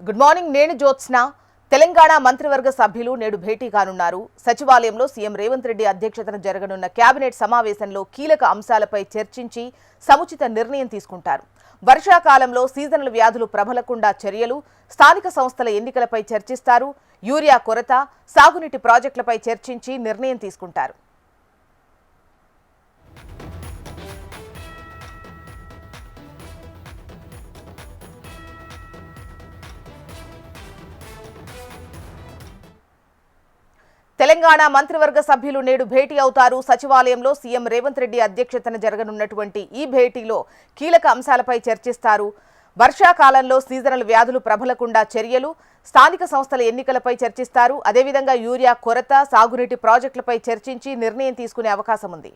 Good morning. నేను జ్యోత్స్న. తెలంగాణ మంత్రివర్గ సభ్యులు నేడు భేటీ కానున్నారు. సచివాలయంలో సీఎం రేవంత్ రెడ్డి అధ్యక్షతన జరగనున్న కేబినెట్ సమావేశంలో కీలక అంశాలపై చర్చించి సముచిత నిర్ణయం తీసుకుంటారు. వర్షాకాలంలో సీజనల్ వ్యాధులు ప్రబలకుండా చర్యలు, స్థానిక సంస్థల ఎన్నికలపై చర్చిస్తారు. యూరియా కొరత, సాగునీటి ప్రాజెక్టులపై చర్చించి నిర్ణయం తీసుకుంటారు. తెలంగాణ మంత్రివర్గ సభ్యులు నేడు భేటీ అవుతారు. సచివాలయంలో సీఎం రేవంత్ రెడ్డి అధ్యక్షతన జరగనున్నటువంటి ఈ భేటీలో కీలక అంశాలపై చర్చిస్తారు. వర్షాకాలంలో సీజనల్ వ్యాధులు ప్రబలకుండా చర్యలు, స్థానిక సంస్థల ఎన్నికలపై చర్చిస్తారు. అదేవిధంగా యూరియా కొరత, సాగునీటి ప్రాజెక్టులపై చర్చించి నిర్ణయం తీసుకునే అవకాశం ఉంది.